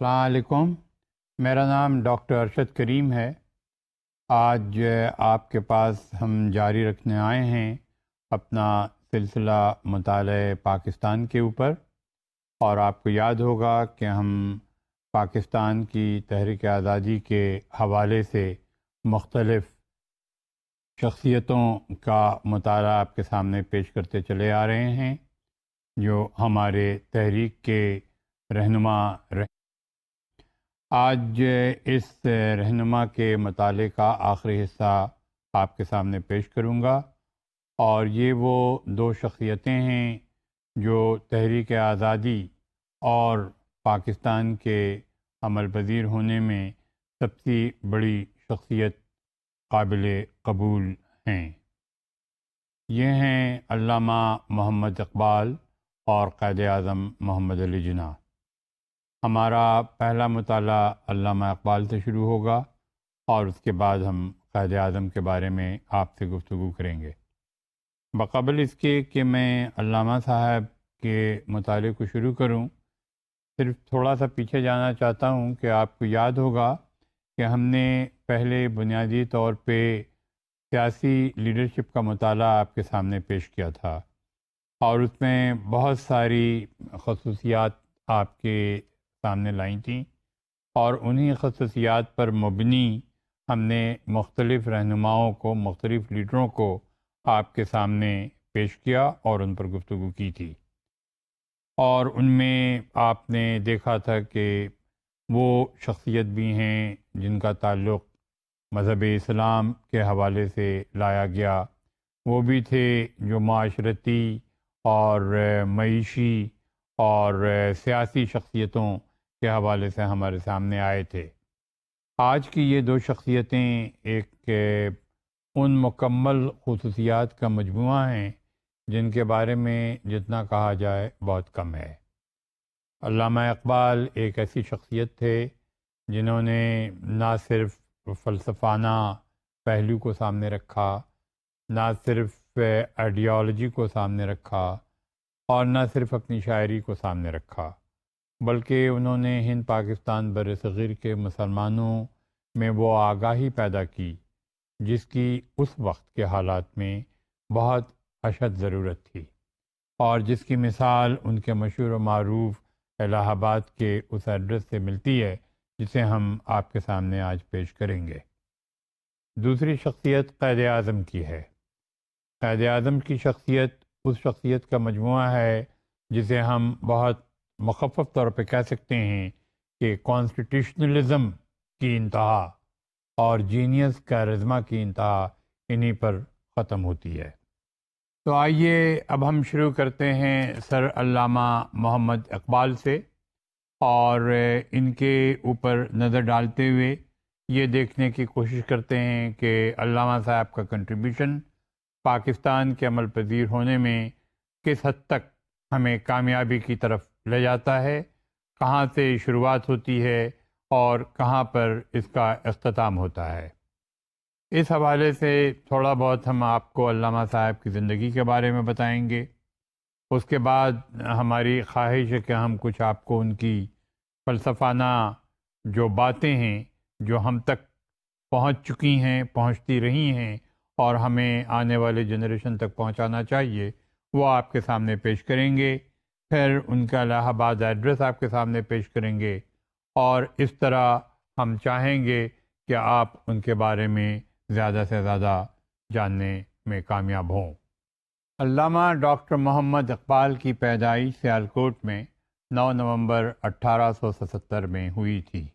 السلام علیکم۔ میرا نام ڈاکٹر ارشد کریم ہے۔ آج آپ کے پاس ہم جاری رکھنے آئے ہیں اپنا سلسلہ مطالعہ پاکستان کے اوپر، اور آپ کو یاد ہوگا کہ ہم پاکستان کی تحریک آزادی کے حوالے سے مختلف شخصیتوں کا مطالعہ آپ کے سامنے پیش کرتے چلے آ رہے ہیں جو ہمارے تحریک کے رہنما آج اس رہنما کے مطالعے کا آخری حصہ آپ کے سامنے پیش کروں گا، اور یہ وہ دو شخصیتیں ہیں جو تحریک آزادی اور پاکستان کے عمل پذیر ہونے میں سب سے بڑی شخصیت قابل قبول ہیں۔ یہ ہیں علامہ محمد اقبال اور قائد اعظم محمد علی جناح۔ ہمارا پہلا مطالعہ علامہ اقبال سے شروع ہوگا، اور اس کے بعد ہم قائد اعظم کے بارے میں آپ سے گفتگو کریں گے۔ بقبل اس کے کہ میں علامہ صاحب کے مطالعے کو شروع کروں، صرف تھوڑا سا پیچھے جانا چاہتا ہوں کہ آپ کو یاد ہوگا کہ ہم نے پہلے بنیادی طور پہ سیاسی لیڈرشپ کا مطالعہ آپ کے سامنے پیش کیا تھا، اور اس میں بہت ساری خصوصیات آپ کے سامنے لائی تھیں، اور انہی خصوصیات پر مبنی ہم نے مختلف رہنماؤں کو، مختلف لیڈروں کو آپ کے سامنے پیش کیا اور ان پر گفتگو کی تھی، اور ان میں آپ نے دیکھا تھا کہ وہ شخصیت بھی ہیں جن کا تعلق مذہب اسلام کے حوالے سے لایا گیا، وہ بھی تھے جو معاشرتی اور معیشی اور سیاسی شخصیتوں کے حوالے سے ہمارے سامنے آئے تھے۔ آج کی یہ دو شخصیتیں ایک ان مکمل خصوصیات کا مجموعہ ہیں جن کے بارے میں جتنا کہا جائے بہت کم ہے۔ علامہ اقبال ایک ایسی شخصیت تھے جنہوں نے نہ صرف فلسفانہ پہلو کو سامنے رکھا، نہ صرف آئیڈیالوجی کو سامنے رکھا، اور نہ صرف اپنی شاعری کو سامنے رکھا، بلکہ انہوں نے ہند پاکستان بر صغیر کے مسلمانوں میں وہ آگاہی پیدا کی جس کی اس وقت کے حالات میں بہت اشد ضرورت تھی، اور جس کی مثال ان کے مشہور و معروف الہ آباد کے اس ایڈریس سے ملتی ہے جسے ہم آپ کے سامنے آج پیش کریں گے۔ دوسری شخصیت قائد اعظم کی ہے۔ قائد اعظم کی شخصیت اس شخصیت کا مجموعہ ہے جسے ہم بہت مخفف طور پہ کہہ سکتے ہیں کہ کانسٹیٹیوشنلزم کی انتہا اور جینیس کیرزما کی انتہا انہی پر ختم ہوتی ہے۔ تو آئیے اب ہم شروع کرتے ہیں سر علامہ محمد اقبال سے، اور ان کے اوپر نظر ڈالتے ہوئے یہ دیکھنے کی کوشش کرتے ہیں کہ علامہ صاحب کا کنٹریبیوشن پاکستان کے عمل پذیر ہونے میں کس حد تک ہمیں کامیابی کی طرف لے جاتا ہے، کہاں سے شروعات ہوتی ہے اور کہاں پر اس کا اختتام ہوتا ہے۔ اس حوالے سے تھوڑا بہت ہم آپ کو علامہ صاحب کی زندگی کے بارے میں بتائیں گے، اس کے بعد ہماری خواہش ہے کہ ہم کچھ آپ کو ان کی فلسفانہ جو باتیں ہیں جو ہم تک پہنچ چکی ہیں، پہنچتی رہی ہیں اور ہمیں آنے والے جنریشن تک پہنچانا چاہیے، وہ آپ کے سامنے پیش کریں گے۔ پھر ان کا الہ آباد ایڈریس آپ کے سامنے پیش کریں گے، اور اس طرح ہم چاہیں گے کہ آپ ان کے بارے میں زیادہ سے زیادہ جاننے میں کامیاب ہوں۔ علامہ ڈاکٹر محمد اقبال کی پیدائش سیالکوٹ میں 9 نومبر 1877 میں ہوئی تھی،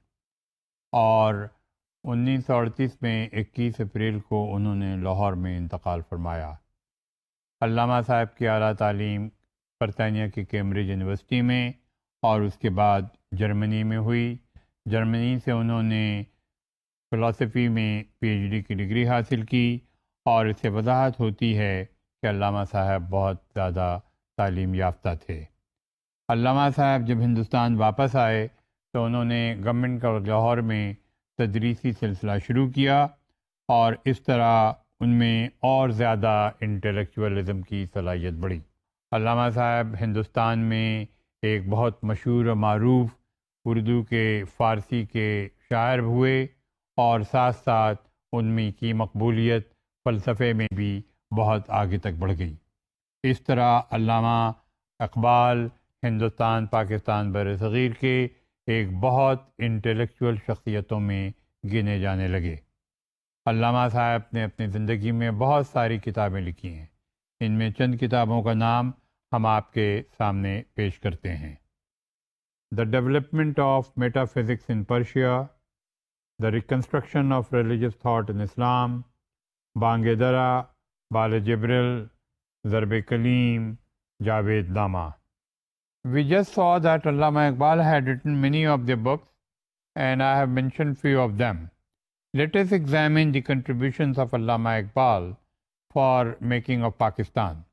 اور 1938 میں 21 اپریل کو انہوں نے لاہور میں انتقال فرمایا۔ علامہ صاحب کی اعلیٰ تعلیم برطانیہ کی کیمبرج یونیورسٹی میں اور اس کے بعد جرمنی میں ہوئی۔ جرمنی سے انہوں نے فلسفی میں پی ایچ ڈی کی ڈگری حاصل کی، اور اس سے وضاحت ہوتی ہے کہ علامہ صاحب بہت زیادہ تعلیم یافتہ تھے۔ علامہ صاحب جب ہندوستان واپس آئے تو انہوں نے گورنمنٹ کالج لاہور میں تدریسی سلسلہ شروع کیا، اور اس طرح ان میں اور زیادہ انٹلیکچوئلزم کی صلاحیت بڑھی۔ علامہ صاحب ہندوستان میں ایک بہت مشہور و معروف اردو کے فارسی کے شاعر ہوئے اور ساتھ ساتھ ان میں کی مقبولیت فلسفے میں بھی بہت آگے تک بڑھ گئی۔ اس طرح علامہ اقبال ہندوستان پاکستان بر صغیر کے ایک بہت انٹلیکچوئل شخصیتوں میں گنے جانے لگے۔ علامہ صاحب نے اپنی زندگی میں بہت ساری کتابیں لکھی ہیں۔ ان میں چند کتابوں کا نام ہم آپ کے سامنے پیش کرتے ہیں۔ The Development of Metaphysics in Persia, The Reconstruction of Religious Thought in Islam, Bang Dara, بال جبریل، ضرب کلیم، جاوید نامہ۔ We just saw that Allama Iqbal had written many of their books and I have mentioned few of them. Let us examine the contributions of Allama Iqbal for making of Pakistan.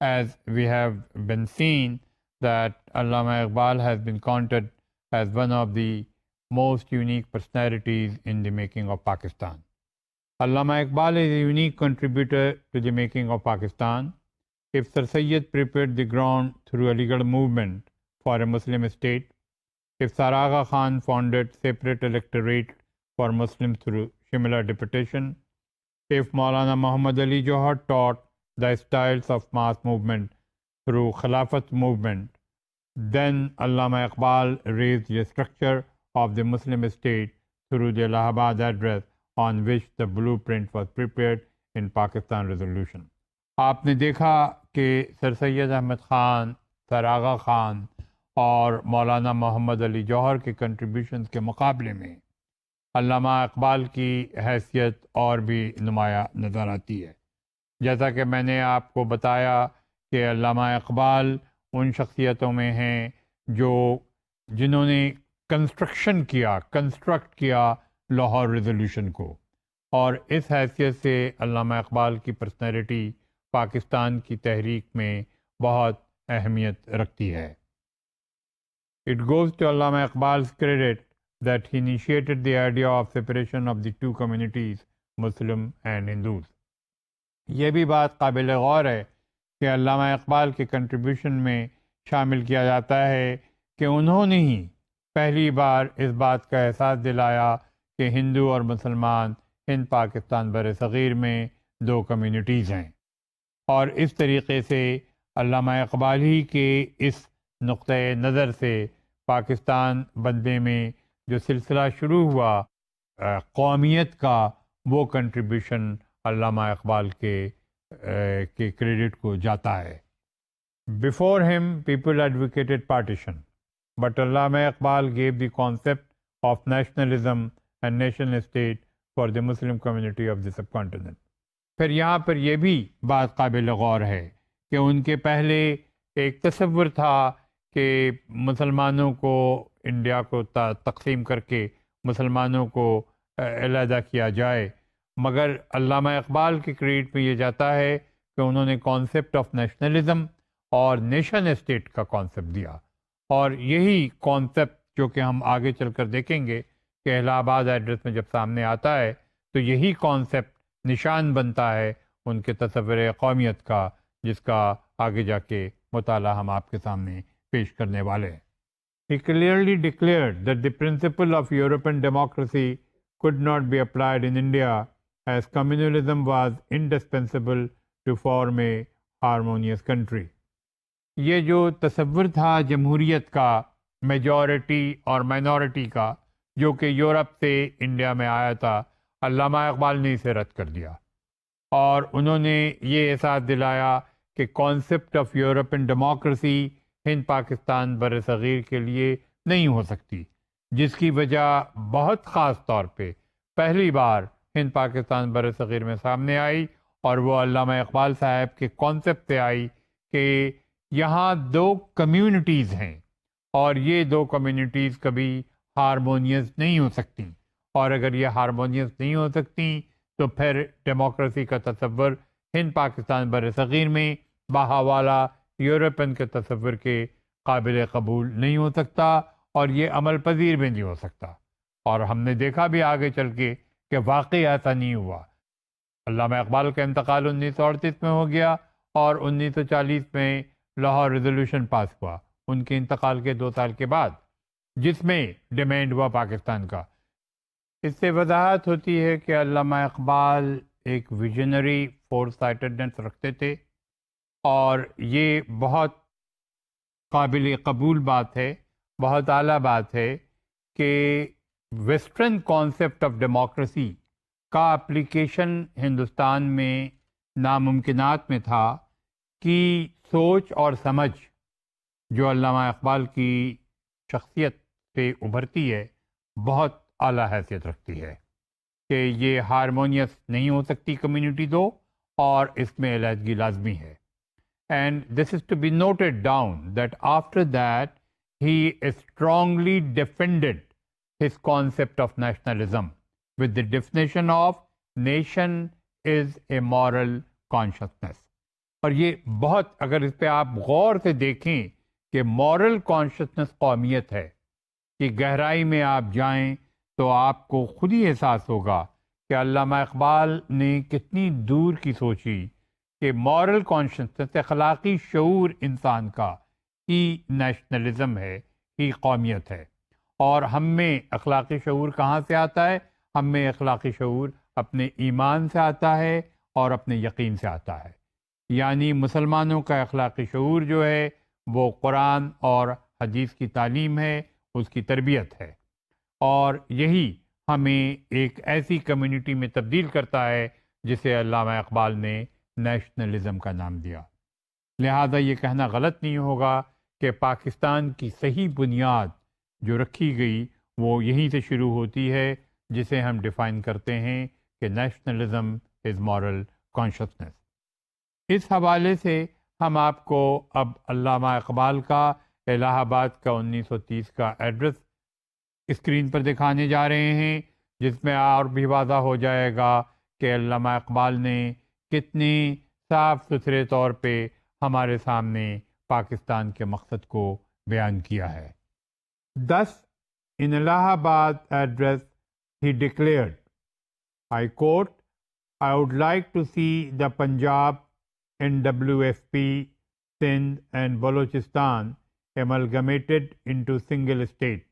As we have been seen that Allama Iqbal has been counted as one of the most unique personalities in the making of Pakistan. Allama Iqbal is a unique contributor to the making of Pakistan. If Sir Sayyid prepared the ground through Aligarh movement for a Muslim state, if Sir Agha Khan founded separate electorate for Muslims through Shimla deputation, if Maulana Muhammad Ali Johar taught the styles of mass movement through Khilafat movement, then Allama Iqbal raised the structure of the Muslim state through the Allahabad Address on which the blueprint was prepared in Pakistan Resolution. آپ نے دیکھا کہ سر سید احمد خان، سر آغا خان اور مولانا محمد علی جوہر کے contributions کے مقابلے میں علامہ اقبال کی حیثیت اور بھی نمایاں نظر آتی ہے۔ جیسا کہ میں نے آپ کو بتایا کہ علامہ اقبال ان شخصیتوں میں ہیں جنہوں نے کنسٹرکٹ کیا لاہور ریزولوشن کو، اور اس حیثیت سے علامہ اقبال کی پرسنالٹی پاکستان کی تحریک میں بہت اہمیت رکھتی ہے۔ It goes to Allama Iqbal's credit that he initiated the idea of separation of the two communities, Muslim and Hindus. یہ بھی بات قابل غور ہے کہ علامہ اقبال کے کنٹریبیوشن میں شامل کیا جاتا ہے کہ انہوں نے ہی پہلی بار اس بات کا احساس دلایا کہ ہندو اور مسلمان ہند پاکستان بر صغیر میں دو کمیونٹیز ہیں، اور اس طریقے سے علامہ اقبال ہی کے اس نقطۂ نظر سے پاکستان بننے میں جو سلسلہ شروع ہوا قومیت کا، وہ کنٹریبیوشن علامہ اقبال کے کریڈٹ کو جاتا ہے۔ Before him, people advocated partition, but Allama Iqbal gave the concept of nationalism and nation state for the Muslim community of the subcontinent. پھر یہاں پر یہ بھی بات قابل غور ہے کہ ان کے پہلے ایک تصور تھا کہ مسلمانوں کو انڈیا کو تقسیم کر کے مسلمانوں کو علیحدہ کیا جائے، مگر علامہ اقبال کے کریڈٹ میں یہ جاتا ہے کہ انہوں نے کانسیپٹ آف نیشنلزم اور نیشن اسٹیٹ کا کانسیپٹ دیا، اور یہی کانسیپٹ جو کہ ہم آگے چل کر دیکھیں گے کہ الہ آباد ایڈریس میں جب سامنے آتا ہے تو یہی کانسیپٹ نشان بنتا ہے ان کے تصور قومیت کا، جس کا آگے جا کے مطالعہ ہم آپ کے سامنے پیش کرنے والے ہیں۔ He clearly declared that the principle of European democracy could not be applied in India as communalism was indispensable to form a harmonious country. یہ جو تصور تھا جمہوریت کا، میجورٹی اور مائنورٹی کا، جو کہ یورپ سے انڈیا میں آیا تھا، علامہ اقبال نے اسے رد کر دیا، اور انہوں نے یہ احساس دلایا کہ concept of European democracy Hind Pakistan بر صغیر کے لیے نہیں ہو سکتی، جس کی وجہ بہت خاص طور پہ پہلی بار ہند پاکستان بر صغیر میں سامنے آئی، اور وہ علامہ اقبال صاحب کے کانسیپٹ سے آئی کہ یہاں دو کمیونٹیز ہیں اور یہ دو کمیونٹیز کبھی ہارمونیس نہیں ہو سکتی، اور اگر یہ ہارمونیس نہیں ہو سکتی تو پھر ڈیموکریسی کا تصور ہند پاکستان بر صغیر میں بحوالہ یورپین کے تصور کے قابل قبول نہیں ہو سکتا، اور یہ عمل پذیر بھی نہیں ہو سکتا۔ اور ہم نے دیکھا بھی آگے چل کے کہ واقعی ایسا نہیں ہوا۔ علامہ اقبال کا انتقال 1938 میں ہو گیا اور 1940 میں لاہور ریزولوشن پاس ہوا۔ ان کے انتقال کے 2 سال کے بعد جس میں ڈیمانڈ ہوا پاکستان کا۔ اس سے وضاحت ہوتی ہے کہ علامہ اقبال ایک ویژنری فور سائٹڈنس رکھتے تھے، اور یہ بہت قابل قبول بات ہے، بہت اعلیٰ بات ہے کہ ویسٹرن کانسیپٹ آف ڈیموکریسی کا اپلیکیشن ہندوستان میں ناممکنات میں تھا، کی سوچ اور سمجھ جو علامہ اقبال کی شخصیت سے ابھرتی ہے بہت اعلیٰ حیثیت رکھتی ہے کہ یہ ہارمونیس نہیں ہو سکتی کمیونٹی دو، اور اس میں علیحدگی لازمی ہے۔ And this is to be noted down that after that he strongly defended his concept of nationalism with the definition of nation is a moral consciousness۔ اور یہ بہت، اگر اس پہ آپ غور سے دیکھیں کہ moral consciousness قومیت ہے، کہ گہرائی میں آپ جائیں تو آپ کو خود ہی احساس ہوگا کہ علامہ اقبال نے کتنی دور کی سوچی کہ مورل کانشنسنس، اخلاقی شعور انسان کا ہی نیشنلزم ہے، ہی قومیت ہے۔ اور ہم میں اخلاقی شعور کہاں سے آتا ہے؟ ہم میں اخلاقی شعور اپنے ایمان سے آتا ہے اور اپنے یقین سے آتا ہے۔ یعنی مسلمانوں کا اخلاقی شعور جو ہے وہ قرآن اور حدیث کی تعلیم ہے، اس کی تربیت ہے، اور یہی ہمیں ایک ایسی کمیونٹی میں تبدیل کرتا ہے جسے علامہ اقبال نے نیشنلزم کا نام دیا۔ لہذا یہ کہنا غلط نہیں ہوگا کہ پاکستان کی صحیح بنیاد جو رکھی گئی وہ یہیں سے شروع ہوتی ہے، جسے ہم ڈیفائن کرتے ہیں کہ نیشنلزم از مورل کانشسنس۔ اس حوالے سے ہم آپ کو اب علامہ اقبال کا الہ آباد کا 1930 کا ایڈریس اسکرین پر دکھانے جا رہے ہیں، جس میں اور بھی واضح ہو جائے گا کہ علامہ اقبال نے کتنے صاف ستھرے طور پہ ہمارے سامنے پاکستان کے مقصد کو بیان کیا ہے۔ Thus, in Allahabad address, he declared, I quote, I would like to see the Punjab, NWFP, Sindh and Balochistan amalgamated into single state,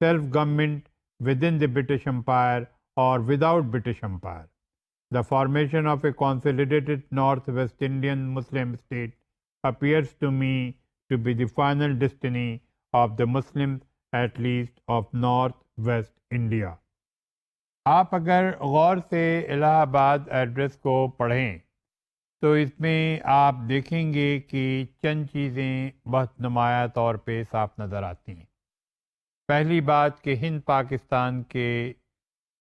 self-government within the British Empire or without British Empire. The formation of a consolidated North-West Indian Muslim state appears to me to be the final destiny of the Muslims, at least of North-West India۔ آپ اگر غور سے الہ آباد address کو پڑھیں تو اس میں آپ دیکھیں گے کہ چند چیزیں بہت نمایاں طور پہ صاف نظر آتی ہیں۔ پہلی بات کہ ہند پاکستان کے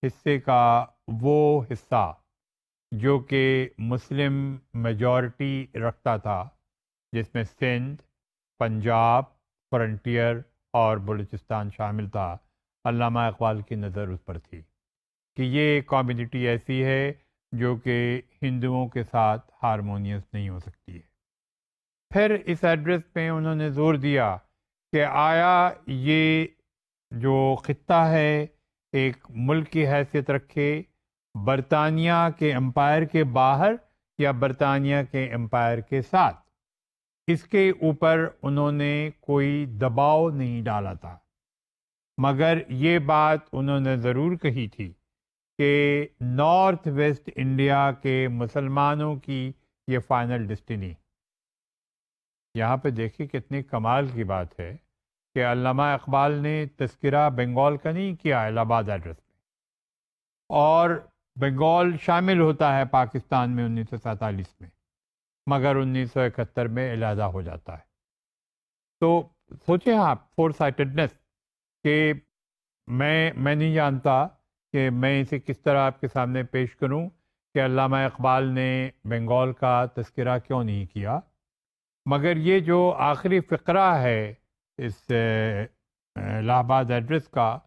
حصے کا وہ حصہ جو کہ مسلم میجورٹی رکھتا تھا، جس میں سندھ، پنجاب، فرنٹیئر اور بلوچستان شامل تھا، علامہ اقبال کی نظر اس پر تھی کہ یہ کمیونٹی ایسی ہے جو کہ ہندوؤں کے ساتھ ہارمونیس نہیں ہو سکتی ہے۔ پھر اس ایڈریس پہ انہوں نے زور دیا کہ آیا یہ جو خطہ ہے ایک ملک کی حیثیت رکھے برطانیہ کے امپائر کے باہر یا برطانیہ کے امپائر کے ساتھ، اس کے اوپر انہوں نے کوئی دباؤ نہیں ڈالا تھا، مگر یہ بات انہوں نے ضرور کہی تھی کہ نارتھ ویسٹ انڈیا کے مسلمانوں کی یہ فائنل ڈسٹنی۔ یہاں پہ دیکھیں کتنی کمال کی بات ہے کہ علامہ اقبال نے تذکرہ بنگال کا نہیں کیا الہ آباد ایڈریس میں، اور بنگال شامل ہوتا ہے پاکستان میں 1947 میں، مگر 1971 میں علیحدہ ہو جاتا ہے۔ تو سوچیں آپ فور سائٹڈنس کہ میں نہیں جانتا کہ میں اسے کس طرح آپ کے سامنے پیش کروں کہ علامہ اقبال نے بنگال کا تذکرہ کیوں نہیں کیا، مگر یہ جو آخری فقرہ ہے اس الہ آباد ایڈریس کا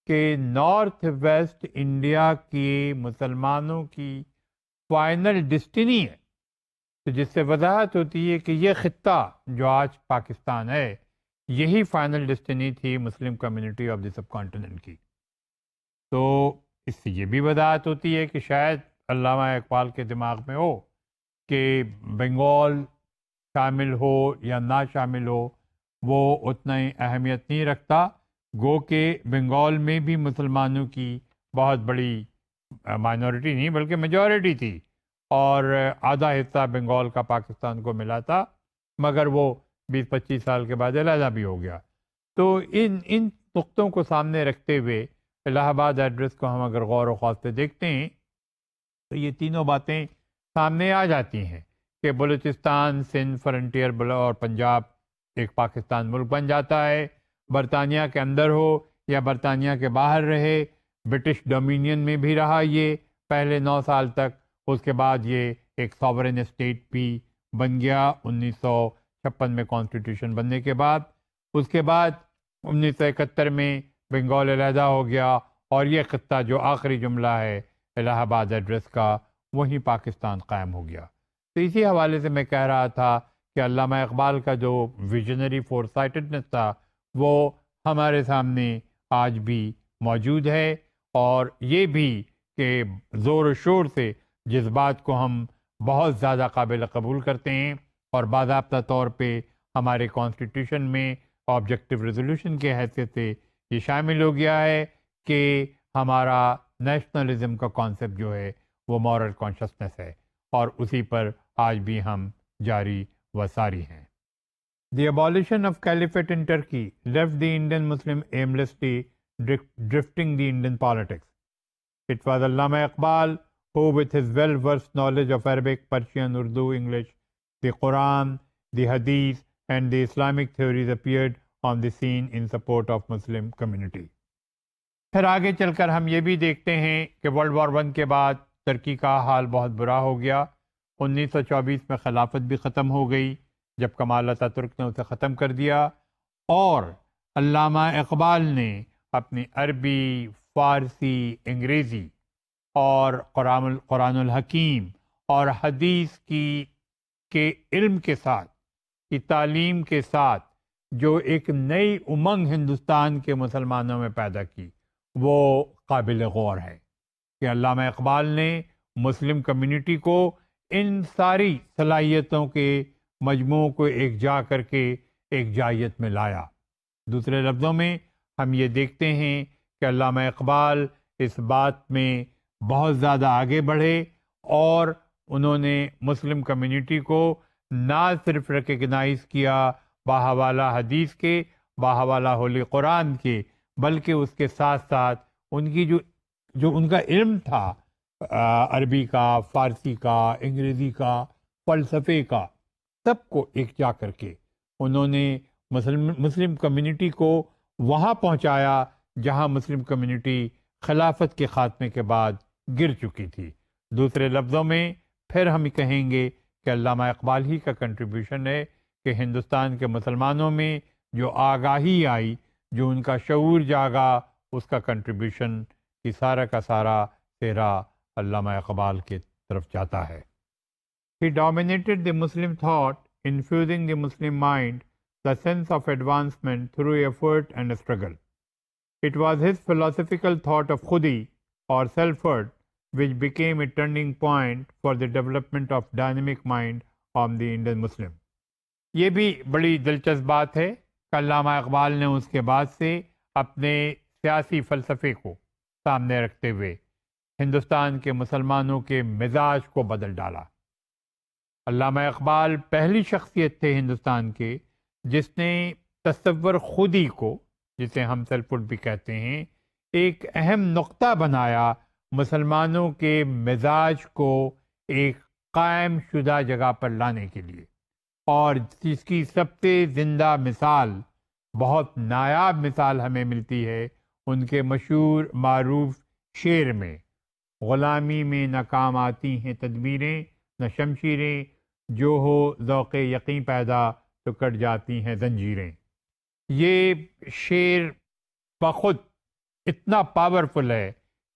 کہ نارتھ ویسٹ انڈیا کی مسلمانوں کی فائنل ڈسٹنی ہے، تو جس سے وضاحت ہوتی ہے کہ یہ خطہ جو آج پاکستان ہے یہی فائنل ڈسٹنی تھی Muslim community of the subcontinent کی۔ تو اس سے یہ بھی وضاحت ہوتی ہے کہ شاید علامہ اقبال کے دماغ میں ہو کہ بنگال شامل ہو یا نہ شامل ہو وہ اتنا ہی اہمیت نہیں رکھتا، گو کہ بنگال میں بھی مسلمانوں کی بہت بڑی مائنورٹی نہیں بلکہ میجورٹی تھی، اور آدھا حصہ بنگال کا پاکستان کو ملا تھا، مگر وہ 20-25 سال کے بعد علیحدہ بھی ہو گیا۔ تو ان نقطوں کو سامنے رکھتے ہوئے الہ آباد ایڈریس کو ہم اگر غور و خوض سے دیکھتے ہیں تو یہ تینوں باتیں سامنے آ جاتی ہیں کہ بلوچستان، سندھ، فرنٹیئر اور پنجاب ایک پاکستان ملک بن جاتا ہے، برطانیہ کے اندر ہو یا برطانیہ کے باہر رہے، برٹش ڈومینین میں بھی رہا یہ پہلے 9 سال تک، اس کے بعد یہ ایک ساورن اسٹیٹ بھی بن گیا 1956 میں کانسٹیٹیوشن بننے کے بعد۔ اس کے بعد 1971 میں بنگال علیحدہ ہو گیا، اور یہ خطہ جو آخری جملہ ہے الہ آباد ایڈریس کا، وہیں پاکستان قائم ہو گیا۔ تو اسی حوالے سے میں کہہ رہا تھا کہ علامہ اقبال کا جو ویژنری فور سائٹڈنس تھا وہ ہمارے سامنے آج بھی موجود ہے، اور یہ بھی کہ زور و شور سے جس بات کو ہم بہت زیادہ قابل قبول کرتے ہیں اور باضابطہ طور پہ ہمارے کانسٹیٹیوشن میں آبجیکٹو ریزولوشن کے حیثیت سے یہ شامل ہو گیا ہے کہ ہمارا نیشنلزم کا کانسیپٹ جو ہے وہ مورل کانشسنس ہے، اور اسی پر آج بھی ہم جاری و ساری ہیں۔ The abolition of caliphate in Turkey left the Indian Muslim aimlessly drifting the Indian politics. It was Allama Iqbal who, with his well-versed knowledge of Arabic, Persian, Urdu, English, the Quran, the Hadith, and the Islamic theories, appeared on the scene in support of Muslim community. پھر آگے چل کر ہم یہ بھی دیکھتے ہیں کہ ورلڈ وار 1 کے بعد ترکی کا حال بہت برا ہو گیا۔ 1924 میں خلافت بھی ختم ہو گئی جب کمال اتاترک نے اسے ختم کر دیا، اور علامہ اقبال نے اپنی عربی، فارسی، انگریزی اور قرآن الحکیم اور حدیث کے علم کے ساتھ، کی تعلیم کے ساتھ جو ایک نئی امنگ ہندوستان کے مسلمانوں میں پیدا کی، وہ قابل غور ہے کہ علامہ اقبال نے مسلم کمیونٹی کو ان ساری صلاحیتوں کے مجموع کو ایک جا کر کے ایک جائیت میں لایا۔ دوسرے لفظوں میں ہم یہ دیکھتے ہیں کہ علامہ اقبال اس بات میں بہت زیادہ آگے بڑھے، اور انہوں نے مسلم کمیونٹی کو نہ صرف ریکگنائز کیا باحوالہ حدیث کے، باحوالہ ہولی قرآن کے، بلکہ اس کے ساتھ ساتھ ان کی جو ان کا علم تھا، عربی کا، فارسی کا، انگریزی کا، فلسفے کا، سب کو ایک جا کر کے انہوں نے مسلم کمیونٹی کو وہاں پہنچایا جہاں مسلم کمیونٹی خلافت کے خاتمے کے بعد گر چکی تھی۔ دوسرے لفظوں میں پھر ہم کہیں گے کہ علامہ اقبال ہی کا کنٹریبیوشن ہے کہ ہندوستان کے مسلمانوں میں جو آگاہی آئی، جو ان کا شعور جاگا، اس کا کنٹریبیوشن کی سارا کا سارا تیرا علامہ اقبال کی طرف جاتا ہے۔ He dominated the Muslim thought, infusing the Muslim mind the sense of advancement through effort and struggle. It was his philosophical thought of khudi or selfhood which became a turning point for the development of dynamic mind of the Indian Muslim. یہ بھی بڑی دلچسپ بات ہے کہ علامہ اقبال نے اس کے بعد سے اپنے سیاسی فلسفے کو سامنے رکھتے ہوئے ہندوستان کے مسلمانوں کے مزاج کو بدل ڈالا۔ علامہ اقبال پہلی شخصیت تھے ہندوستان کے جس نے تصور خودی کو، جسے ہم سیلفہڈ بھی کہتے ہیں، ایک اہم نقطہ بنایا مسلمانوں کے مزاج کو ایک قائم شدہ جگہ پر لانے کے لیے، اور جس کی سب سے زندہ مثال، بہت نایاب مثال ہمیں ملتی ہے ان کے مشہور معروف شعر میں: غلامی میں نہ کام آتی ہیں تدبیریں، نہ شمشیریں، جو ہو ذوق یقین پیدا تو کٹ جاتی ہیں زنجیریں۔ یہ شعر بخود اتنا پاورفل ہے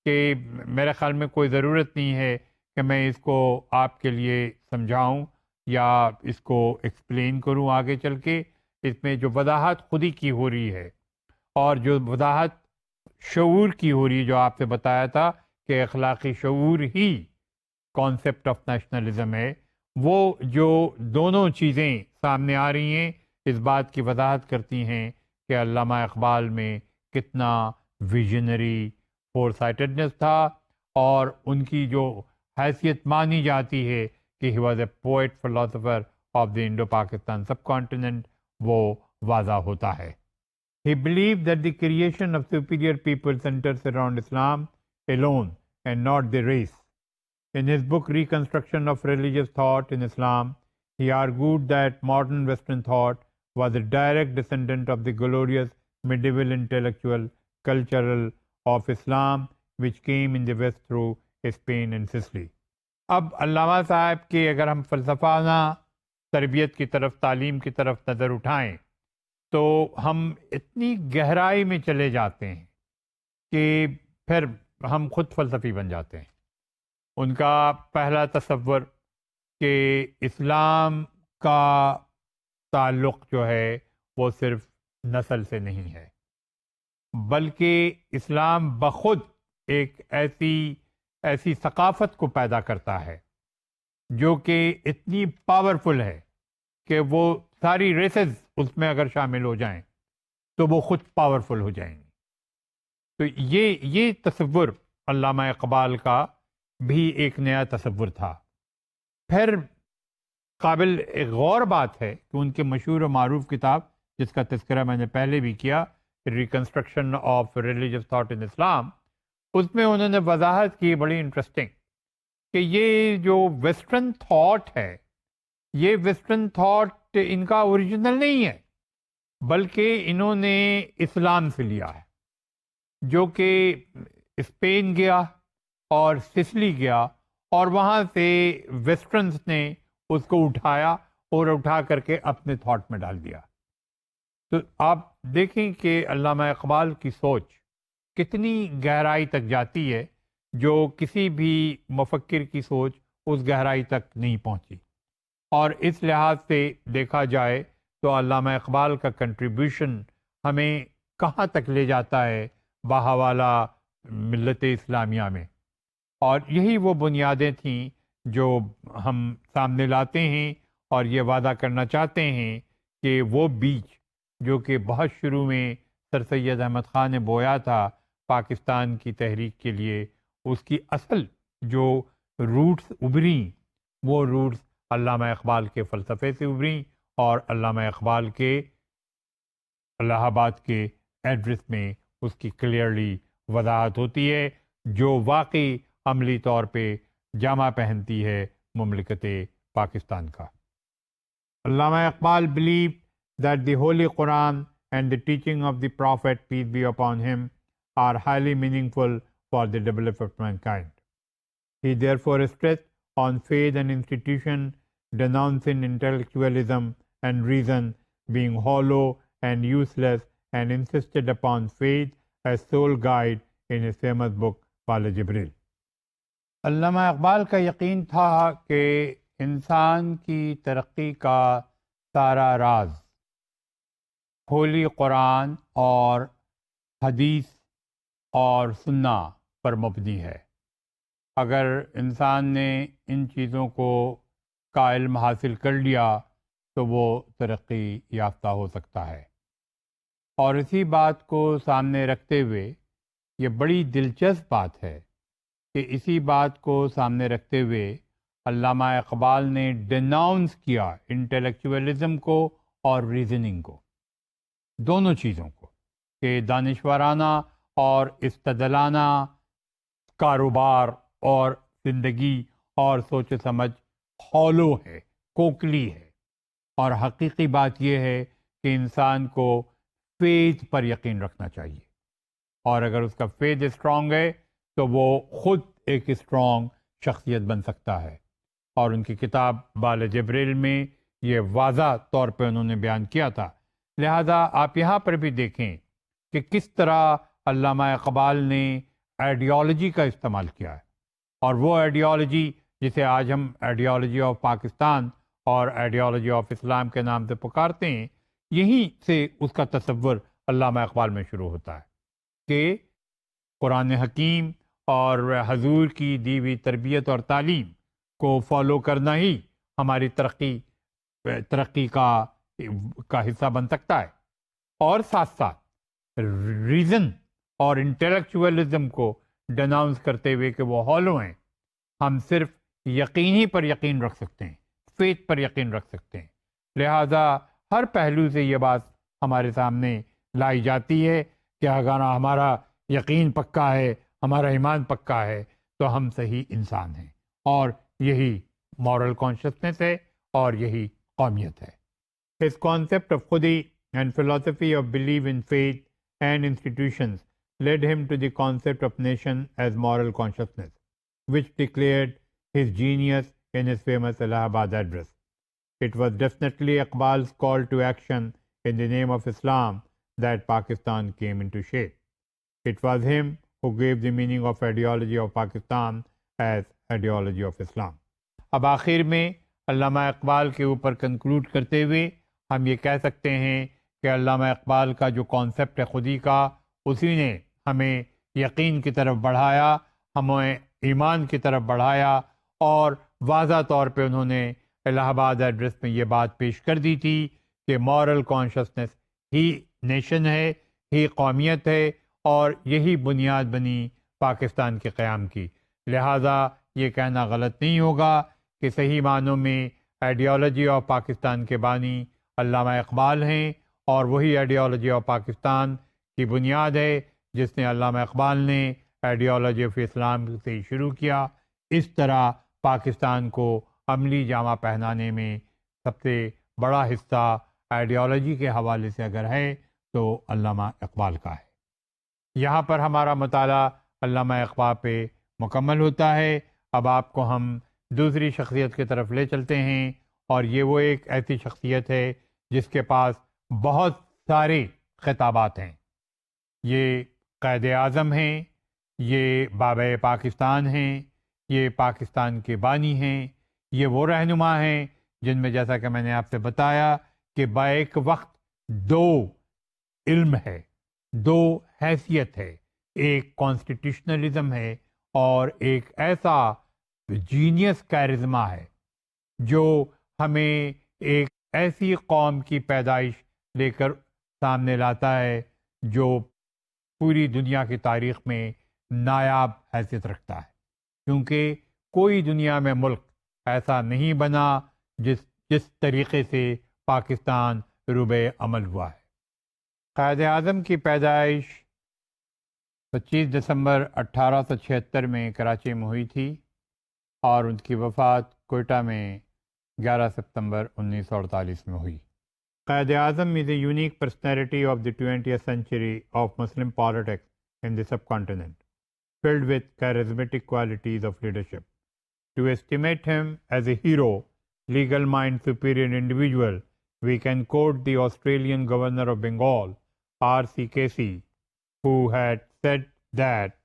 کہ میرے خیال میں کوئی ضرورت نہیں ہے کہ میں اس کو آپ کے لیے سمجھاؤں یا اس کو ایکسپلین کروں آگے چل کے۔ اس میں جو وضاحت خودی کی ہو رہی ہے اور جو وضاحت شعور کی ہو رہی ہے، جو آپ سے بتایا تھا کہ اخلاقی شعور ہی کانسیپٹ آف نیشنلزم ہے، وہ جو دونوں چیزیں سامنے آ رہی ہیں اس بات کی وضاحت کرتی ہیں کہ علامہ اقبال میں کتنا ویژنری فور سائٹڈنس تھا، اور ان کی جو حیثیت مانی جاتی ہے کہ he was a poet philosopher of the undo Pakistan sub continent, وہ واضح ہوتا ہے۔ He believed that the creation of superior people centers around Islam alone and not the race. In his book Reconstruction of Religious Thought in Islam, he argued that modern Western thought was a direct descendant of the glorious medieval intellectual cultural of Islam which came in the West through Spain and Sicily. اب علامہ صاحب کے اگر ہم فلسفانہ تربیت کی طرف، تعلیم کی طرف نظر اٹھائیں تو ہم اتنی گہرائی میں چلے جاتے ہیں کہ پھر ہم خود فلسفی بن جاتے ہیں۔ ان کا پہلا تصور کہ اسلام کا تعلق جو ہے وہ صرف نسل سے نہیں ہے، بلکہ اسلام بخود ایک ایسی ثقافت کو پیدا کرتا ہے جو کہ اتنی پاورفل ہے کہ وہ ساری ریسز اس میں اگر شامل ہو جائیں تو وہ خود پاورفل ہو جائیں گی۔ تو یہ تصور علامہ اقبال کا بھی ایک نیا تصور تھا۔ پھر قابل غور بات ہے کہ ان کے مشہور و معروف کتاب جس کا تذکرہ میں نے پہلے بھی کیا، reconstruction of religious thought in Islam, اس میں انہوں نے وضاحت کی بڑی انٹرسٹنگ کہ یہ جو ویسٹرن تھاٹ ہے، یہ ویسٹرن تھاٹ ان کا اوریجنل نہیں ہے، بلکہ انہوں نے اسلام سے لیا ہے، جو کہ اسپین گیا اور سسلی گیا، اور وہاں سے ویسٹرنز نے اس کو اٹھایا اور اٹھا کر کے اپنے تھاٹ میں ڈال دیا۔ تو آپ دیکھیں کہ علامہ اقبال کی سوچ کتنی گہرائی تک جاتی ہے، جو کسی بھی مفکر کی سوچ اس گہرائی تک نہیں پہنچی۔ اور اس لحاظ سے دیکھا جائے تو علامہ اقبال کا کنٹریبیوشن ہمیں کہاں تک لے جاتا ہے بحوالہ ملت اسلامیہ میں، اور یہی وہ بنیادیں تھیں جو ہم سامنے لاتے ہیں اور یہ وعدہ کرنا چاہتے ہیں کہ وہ بیج جو کہ بہت شروع میں سر سید احمد خان نے بویا تھا پاکستان کی تحریک کے لیے، اس کی اصل جو روٹس ابھریں وہ روٹس علامہ اقبال کے فلسفے سے ابھریں، اور علامہ اقبال کے الہ آباد کے ایڈریس میں اس کی کلیئرلی وضاحت ہوتی ہے، جو واقعی عملی طور پہ جامہ پہنتی ہے مملکت پاکستان کا۔ علامہ Iqbal believed that the Holy Quran and the teaching of the Prophet, peace be upon him, are highly meaningful for the development of mankind. He therefore stressed on faith and institution, denouncing intellectualism and reason being hollow and useless, and insisted upon faith as sole guide in his famous book Wal Jibril. علامہ اقبال کا یقین تھا کہ انسان کی ترقی کا سارا راز ہولی قرآن اور حدیث اور سنہ پر مبنی ہے۔ اگر انسان نے ان چیزوں کو کا علم حاصل کر لیا تو وہ ترقی یافتہ ہو سکتا ہے۔ اور اسی بات کو سامنے رکھتے ہوئے یہ بڑی دلچسپ بات ہے کہ اسی بات کو سامنے رکھتے ہوئے علامہ اقبال نے ڈیناؤنس کیا انٹلیکچوئلزم کو اور ریزننگ کو، دونوں چیزوں کو، کہ دانشورانہ اور استدلانہ کاروبار اور زندگی اور سوچ سمجھ ہالو ہے، کوکلی ہے، اور حقیقی بات یہ ہے کہ انسان کو فیتھ پر یقین رکھنا چاہیے، اور اگر اس کا فیتھ اسٹرانگ ہے تو وہ خود ایک اسٹرانگ شخصیت بن سکتا ہے۔ اور ان کی کتاب بال جبریل میں یہ واضح طور پہ انہوں نے بیان کیا تھا۔ لہذا آپ یہاں پر بھی دیکھیں کہ کس طرح علامہ اقبال نے آئیڈیالوجی کا استعمال کیا ہے، اور وہ آئیڈیالوجی جسے آج ہم آئیڈیالوجی آف پاکستان اور آئیڈیالوجی آف اسلام کے نام سے پکارتے ہیں، یہیں سے اس کا تصور علامہ اقبال میں شروع ہوتا ہے کہ قرآن حکیم اور حضور کی دی ہوئی تربیت اور تعلیم کو فالو کرنا ہی ہماری ترقی کا حصہ بن سکتا ہے، اور ساتھ ساتھ ریزن اور انٹلیکچوئلزم کو ڈناؤنس کرتے ہوئے کہ وہ ہالو ہیں. ہم صرف یقینی پر یقین رکھ سکتے ہیں، فیتھ پر یقین رکھ سکتے ہیں. لہذا ہر پہلو سے یہ بات ہمارے سامنے لائی جاتی ہے کہ اگر ہمارا یقین پکا ہے، ہمارا ایمان پکا ہے، تو ہم صحیح انسان ہیں، اور یہی مورل کانشسنس ہے اور یہی قومیت ہے. His concept of Khudi and philosophy of belief in faith and institutions led him to the concept of nation as moral consciousness, which declared his genius in his famous Allahabad address. It was definitely Iqbal's call to action in the name of Islam that Pakistan came into shape. It was him who gave the meaning of ideology of Pakistan as ideology of Islam. اب آخر میں علامہ اقبال کے اوپر conclude کرتے ہوئے ہم یہ کہہ سکتے ہیں کہ علامہ اقبال کا جو کانسیپٹ ہے خودی کا، اسی نے ہمیں یقین کی طرف بڑھایا، ہمیں ایمان کی طرف بڑھایا، اور واضح طور پہ انہوں نے الہ آباد ایڈریس میں یہ بات پیش کر دی تھی کہ مورل کانشسنس ہی نیشن ہے، ہی قومیت ہے، اور یہی بنیاد بنی پاکستان کے قیام کی. لہٰذا یہ کہنا غلط نہیں ہوگا کہ صحیح معنوں میں آئیڈیالوجی آف پاکستان کے بانی علامہ اقبال ہیں، اور وہی آئیڈیالوجی آف پاکستان کی بنیاد ہے جس نے علامہ اقبال نے آئیڈیالوجی آف اسلام سے شروع کیا. اس طرح پاکستان کو عملی جامہ پہنانے میں سب سے بڑا حصہ آئیڈیالوجی کے حوالے سے اگر ہے تو علامہ اقبال کا ہے. یہاں پر ہمارا مطالعہ علامہ اقبال پہ مکمل ہوتا ہے. اب آپ کو ہم دوسری شخصیت کی طرف لے چلتے ہیں، اور یہ وہ ایک ایسی شخصیت ہے جس کے پاس بہت سارے خطابات ہیں. یہ قائد اعظم ہیں، یہ بابا پاکستان ہیں، یہ پاکستان کے بانی ہیں، یہ وہ رہنما ہیں جن میں جیسا کہ میں نے آپ سے بتایا کہ بیک وقت دو علم ہے، دو حیثیت ہے، ایک کانسٹیٹیوشنلزم ہے اور ایک ایسا جینیس کیرزما ہے جو ہمیں ایک ایسی قوم کی پیدائش لے کر سامنے لاتا ہے جو پوری دنیا کی تاریخ میں نایاب حیثیت رکھتا ہے، کیونکہ کوئی دنیا میں ملک ایسا نہیں بنا جس طریقے سے پاکستان روبے عمل ہوا ہے. قائد اعظم کی پیدائش 25 دسمبر 1876 میں کراچی میں ہوئی تھی، اور ان کی وفات کوئٹہ میں 11 ستمبر 1948 میں ہوئی. Quaid Azam is a unique personality of the 20th century of Muslim politics in the subcontinent, filled with charismatic qualities of leadership. To estimate him as a hero, legal mind, superior individual, we can quote the Australian Governor of Bengal, R.C. Casey, who had said that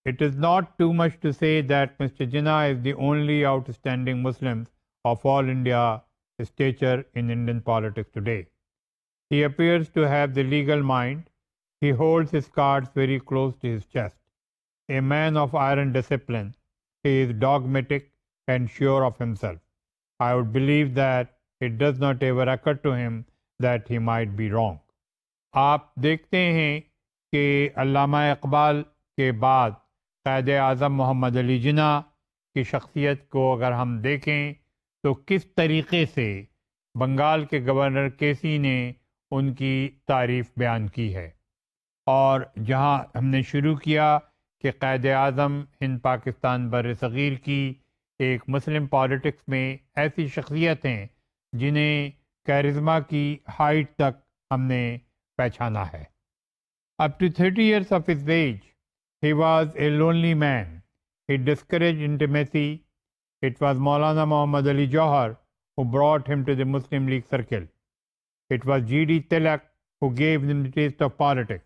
it is not too much to say that Mr. Jinnah is the only outstanding Muslim of all India stature in Indian politics today. He appears to have the legal mind. He holds his cards very close to his chest. A man of iron discipline, he is dogmatic and sure of himself. I would believe that it does not ever occur to him that he might be wrong. آپ دیکھتے ہیں کہ علامہ اقبال کے بعد قائد اعظم محمد علی جناح کی شخصیت کو اگر ہم دیکھیں تو کس طریقے سے بنگال کے گورنر کیسی نے ان کی تعریف بیان کی ہے. اور جہاں ہم نے شروع کیا کہ قائد اعظم ہند پاکستان بر صغیر کی ایک مسلم پالیٹکس میں ایسی شخصیت ہیں جنہیں کیرزما کی ہائٹ تک ہم نے پہچانا ہے. Up to 30 years of his age, he was a lonely man. He discouraged intimacy. It was Maulana Muhammad Ali Jauhar who brought him to the Muslim League circle. It was G.D. Tilak who gave him the taste of politics.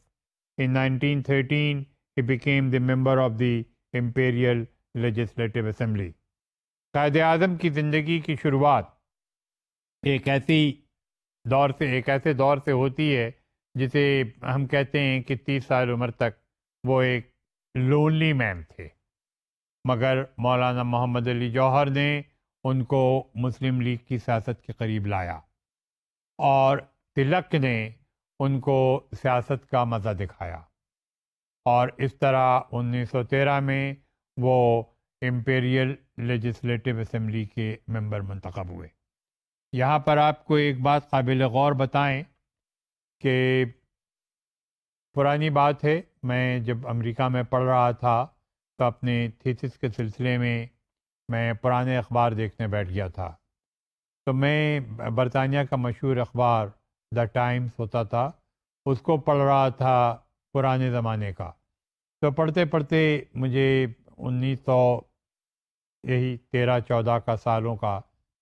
In 1913, he became the member of the Imperial Legislative Assembly. Quaid Azam کی زندگی کی شروعات ایک ایسے دور سے ہوتی ہے جسے ہم کہتے ہیں کہ 30 سال عمر تک وہ ایک لونلی مین تھے، مگر مولانا محمد علی جوہر نے ان کو مسلم لیگ کی سیاست کے قریب لایا، اور تلک نے ان کو سیاست کا مزہ دکھایا، اور اس طرح 1913 میں وہ امپیریل لیجسلیٹو اسمبلی کے ممبر منتخب ہوئے۔ یہاں پر آپ کو ایک بات قابل غور بتائیں کہ پرانی بات ہے، میں جب امریکہ میں پڑھ رہا تھا تو اپنے تھیسس کے سلسلے میں پرانے اخبار دیکھنے بیٹھ گیا تھا، تو میں برطانیہ کا مشہور اخبار دا ٹائمز ہوتا تھا، اس کو پڑھ رہا تھا پرانے زمانے کا۔ تو پڑھتے پڑھتے مجھے 13-14 کا سالوں کا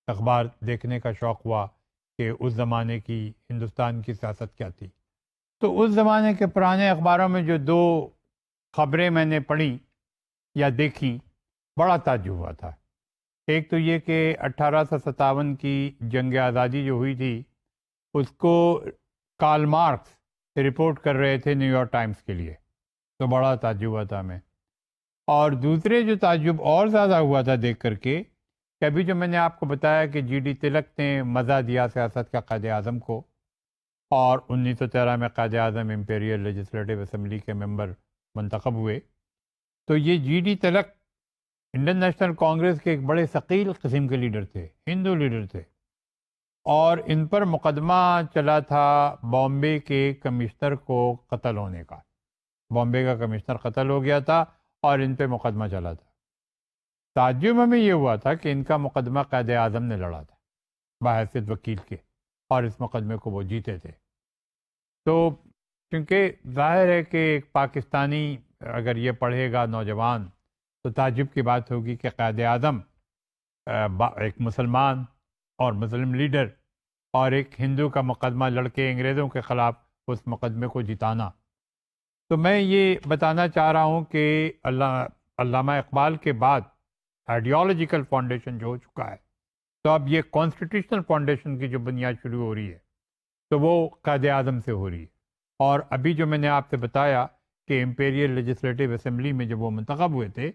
اخبار دیکھنے کا شوق ہوا کہ اس زمانے کی ہندوستان کی سیاست کیا تھی۔ تو اس زمانے کے پرانے اخباروں میں جو دو خبریں میں نے پڑھی یا دیکھی، بڑا تعجب ہوا تھا۔ ایک تو یہ کہ 1857 کی جنگ آزادی جو ہوئی تھی، اس کو کارل مارکس رپورٹ کر رہے تھے نیو یارک ٹائمز کے لیے، تو بڑا تعجب ہوا تھا میں۔ اور دوسرے جو تعجب اور زیادہ ہوا تھا دیکھ کر کے، کہ ابھی جو میں نے آپ کو بتایا کہ جی ڈی تلک نے مزہ دیا سیاست کا قائد اعظم کو، اور 1913 میں Quaid Azam Imperial legislative assembly کے ممبر منتخب ہوئے، تو یہ جی ڈی تلک انڈین نیشنل کانگریس کے ایک بڑے ثقیل قسم کے لیڈر تھے، ہندو لیڈر تھے، اور ان پر مقدمہ چلا تھا بامبے کے کمشنر کو قتل ہونے کا۔ بامبے کا کمشنر قتل ہو گیا تھا اور ان پہ مقدمہ چلا تھا۔ تعجب ہمیں یہ ہوا تھا کہ ان کا مقدمہ قائد اعظم نے لڑا تھا بحیثیت وکیل کے، اور اس مقدمے کو وہ جیتے تھے۔ تو کیونکہ ظاہر ہے کہ ایک پاکستانی اگر یہ پڑھے گا نوجوان تو تعجب کی بات ہوگی کہ قائد اعظم ایک مسلمان اور مسلم لیڈر اور ایک ہندو کا مقدمہ لڑ کے انگریزوں کے خلاف اس مقدمے کو جتانا۔ تو میں یہ بتانا چاہ رہا ہوں کہ علامہ اقبال کے بعد آئیڈیالوجیکل فاؤنڈیشن جو ہو چکا ہے، تو اب یہ کانسٹیٹیوشنل فاؤنڈیشن کی جو بنیاد شروع ہو رہی ہے تو وہ قائد اعظم سے ہو رہی ہے۔ اور ابھی جو میں نے آپ سے بتایا کہ امپیریل لیجسلیٹو اسمبلی میں جب وہ منتخب ہوئے تھے،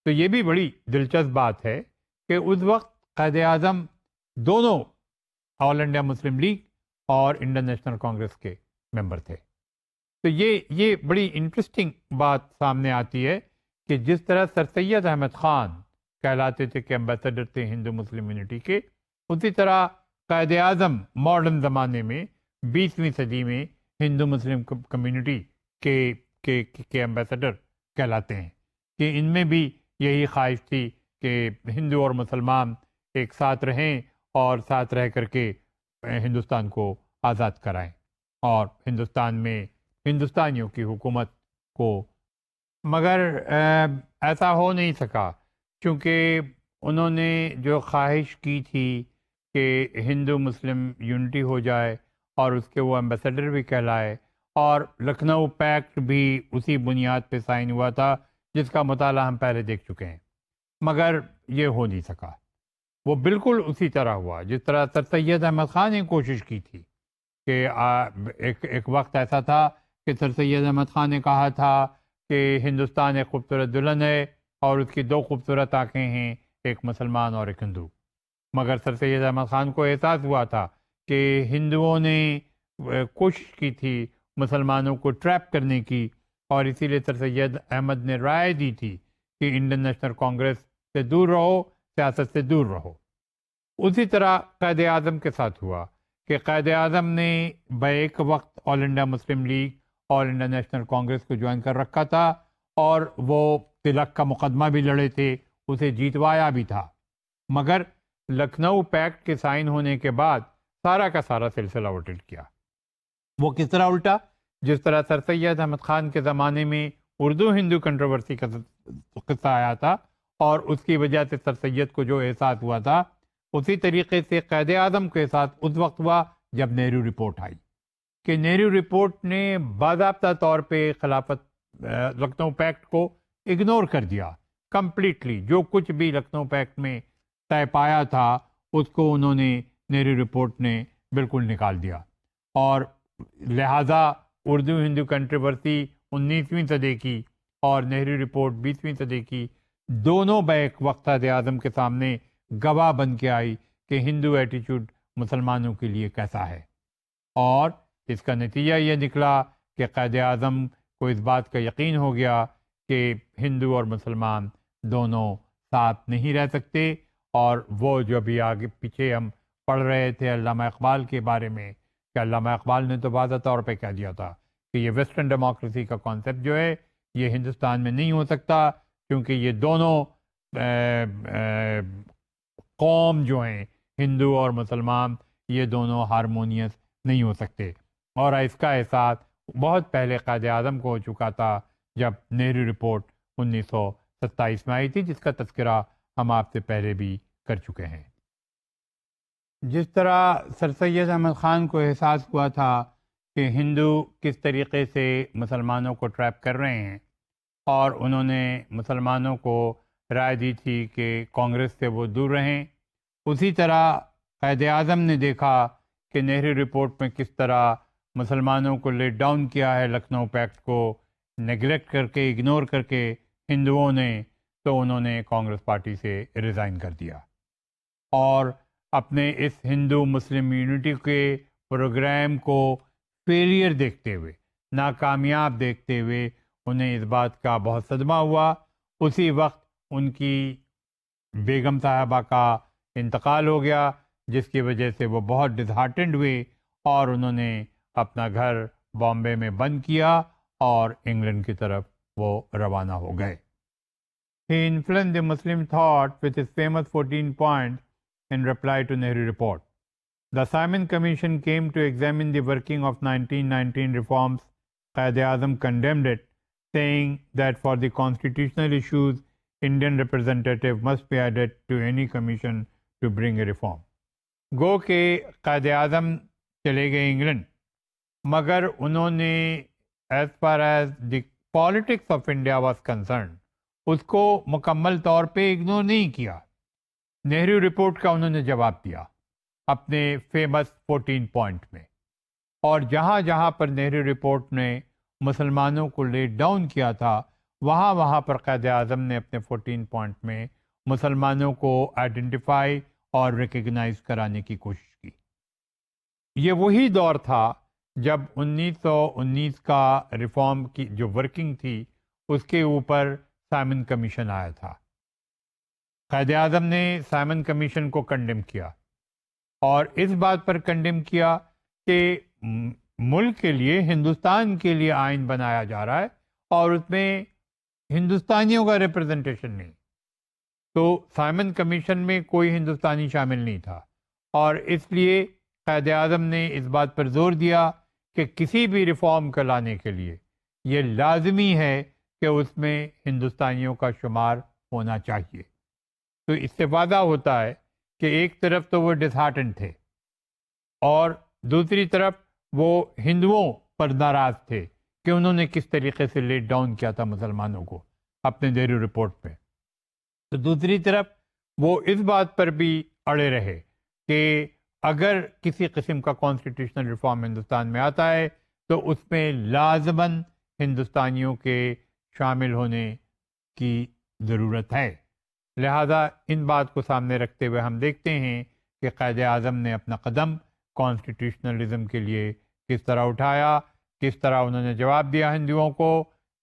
تو یہ بھی بڑی دلچسپ بات ہے کہ اس وقت قائد اعظم دونوں آل انڈیا مسلم لیگ اور انڈین نیشنل کانگریس کے ممبر تھے۔ تو یہ بڑی انٹرسٹنگ بات سامنے آتی ہے کہ جس طرح سر سید احمد خان کہلاتے تھے کہ ایمبیسڈر تھے ہندو مسلم یونٹی کے، اسی طرح قائد اعظم ماڈرن زمانے میں 20ویں صدی میں ہندو مسلم کمیونٹی کے ایمبیسڈر کہلاتے ہیں، کہ ان میں بھی یہی خواہش تھی کہ ہندو اور مسلمان ایک ساتھ رہیں اور ساتھ رہ کر کے ہندوستان کو آزاد کرائیں، اور ہندوستان میں ہندوستانیوں کی حکومت کو۔ مگر ایسا ہو نہیں سکا، کیونکہ انہوں نے جو خواہش کی تھی کہ ہندو مسلم یونٹی ہو جائے اور اس کے وہ ایمبیسڈر بھی کہلائے، اور لکھنؤ پیکٹ بھی اسی بنیاد پہ سائن ہوا تھا جس کا مطالعہ ہم پہلے دیکھ چکے ہیں، مگر یہ ہو نہیں سکا۔ وہ بالکل اسی طرح ہوا جس طرح سر سید احمد خان نے کوشش کی تھی، کہ ایک وقت ایسا تھا کہ سر سید احمد خان نے کہا تھا کہ ہندوستان ایک خوبصورت دلہن ہے اور اس کی دو خوبصورت آنکھیں ہیں، ایک مسلمان اور ایک ہندو۔ مگر سر سید احمد خان کو احساس ہوا تھا کہ ہندوؤں نے کوشش کی تھی مسلمانوں کو ٹریپ کرنے کی، اور اسی لیے سر سید احمد نے رائے دی تھی کہ انڈین نیشنل کانگریس سے دور رہو، سیاست سے دور رہو۔ اسی طرح قائد اعظم کے ساتھ ہوا کہ قائد اعظم نے بیک وقت آل انڈیا مسلم لیگ اور انڈین نیشنل کانگریس کو جوائن کر رکھا تھا، اور وہ تلک کا مقدمہ بھی لڑے تھے، اسے جیتوایا بھی تھا، مگر لکھنؤ پیکٹ کے سائن ہونے کے بعد سارا کا سارا سلسلہ الٹ کیا۔ وہ کس طرح الٹا؟ جس طرح سر سید احمد خان کے زمانے میں اردو ہندو کنٹروورسی کا قصہ آیا تھا، اور اس کی وجہ سے سر سید کو جو احساس ہوا تھا، اسی طریقے سے قائد اعظم کے ساتھ اس وقت ہوا جب نہرو رپورٹ آئی، کہ نہرو رپورٹ نے باضابطہ طور پہ خلافت لکھنؤ پیکٹ کو اگنور کر دیا کمپلیٹلی۔ جو کچھ بھی لکھنؤ پیکٹ میں طے پایا تھا اس کو انہوں نے نہرو رپورٹ نے بالکل نکال دیا، اور لہٰذا اردو ہندو کنٹروورسی 19ویں صدی کی اور نہرو رپورٹ 20ویں صدی کی دونوں بیک وقت قائد اعظم کے سامنے گواہ بن کے آئی کہ ہندو ایٹیچیوڈ مسلمانوں کے لیے کیسا ہے۔ اور اس کا نتیجہ یہ نکلا کہ قائد اعظم کو اس بات کا یقین ہو گیا کہ ہندو اور مسلمان دونوں ساتھ نہیں رہ سکتے، اور وہ جو بھی آگے پیچھے ہم پڑھ رہے تھے علامہ اقبال کے بارے میں، کہ علامہ اقبال نے تو واضح طور پہ کہہ دیا تھا کہ یہ ویسٹرن ڈیموکریسی کا کانسیپٹ جو ہے یہ ہندوستان میں نہیں ہو سکتا، کیونکہ یہ دونوں قوم جو ہیں ہندو اور مسلمان یہ دونوں ہارمونیس نہیں ہو سکتے۔ اور اس کا احساس بہت پہلے قائد اعظم کو ہو چکا تھا جب نہرو رپورٹ 1927 میں آئی تھی، جس کا تذکرہ ہم آپ سے پہلے بھی کر چکے ہیں۔ جس طرح سر سید احمد خان کو احساس ہوا تھا کہ ہندو کس طریقے سے مسلمانوں کو ٹریپ کر رہے ہیں، اور انہوں نے مسلمانوں کو رائے دی تھی کہ کانگریس سے وہ دور رہیں، اسی طرح قائد اعظم نے دیکھا کہ نہرو رپورٹ میں کس طرح مسلمانوں کو لیٹ ڈاؤن کیا ہے، لکھنؤ پیکٹ کو نیگلیکٹ کر کے، اگنور کر کے ہندوؤں نے، تو انہوں نے کانگریس پارٹی سے ریزائن کر دیا، اور اپنے اس ہندو مسلم یونٹی کے پروگرام کو فیلئر دیکھتے ہوئے، ناکامیاب دیکھتے ہوئے انہیں اس بات کا بہت صدمہ ہوا۔ اسی وقت ان کی بیگم صاحبہ کا انتقال ہو گیا، جس کی وجہ سے وہ بہت ڈسہارٹنڈ ہوئے، اور انہوں نے اپنا گھر بامبے میں بند کیا اور انگلینڈ کی طرف وہ روانہ ہو گئے۔ He influenced the Muslim thought with his famous 14 points in reply to Nehru report. The Simon Commission came to examine the working of 1919 reforms. Qaid Azam condemned it, saying that for the constitutional issues, Indian representative must be added to any commission to bring a reform. گو کہ قائد اعظم چلے گئے England, مگر انہوں نے as far as the politics of India was concern اس کو مکمل طور پہ اگنور نہیں کیا۔ نہرو رپورٹ کا انہوں نے جواب دیا اپنے فیمس 14 پوائنٹ میں، اور جہاں جہاں پر نہرو رپورٹ نے مسلمانوں کو لیٹ ڈاؤن کیا تھا، وہاں وہاں پر قائد اعظم نے اپنے 14 پوائنٹ میں مسلمانوں کو آئیڈینٹیفائی اور ریکگنائز کرانے کی کوشش کی۔ یہ وہی دور تھا جب 1919 کا ریفارم کی جو ورکنگ تھی اس کے اوپر سائمن کمیشن آیا تھا۔ قائد اعظم نے سائمن کمیشن کو کنڈیم کیا، اور اس بات پر کنڈیم کیا کہ ملک کے لیے، ہندوستان کے لیے آئین بنایا جا رہا ہے اور اس میں ہندوستانیوں کا ریپرزنٹیشن نہیں، تو سائمن کمیشن میں کوئی ہندوستانی شامل نہیں تھا، اور اس لیے قائد اعظم نے اس بات پر زور دیا کہ کسی بھی ریفارم کو لانے کے لیے یہ لازمی ہے کہ اس میں ہندوستانیوں کا شمار ہونا چاہیے۔ تو اس سے واضح ہوتا ہے کہ ایک طرف تو وہ ڈسہارٹنڈ تھے، اور دوسری طرف وہ ہندوؤں پر ناراض تھے کہ انہوں نے کس طریقے سے لیٹ ڈاؤن کیا تھا مسلمانوں کو اپنے نہرو رپورٹ میں۔ تو دوسری طرف وہ اس بات پر بھی اڑے رہے کہ اگر کسی قسم کا کانسٹیٹیوشنل ریفارم ہندوستان میں آتا ہے تو اس میں لازماً ہندوستانیوں کے شامل ہونے کی ضرورت ہے۔ لہذا ان بات کو سامنے رکھتے ہوئے ہم دیکھتے ہیں کہ قائد اعظم نے اپنا قدم کانسٹیٹیوشنلزم کے لیے کس طرح اٹھایا، کس طرح انہوں نے جواب دیا ہندوؤں کو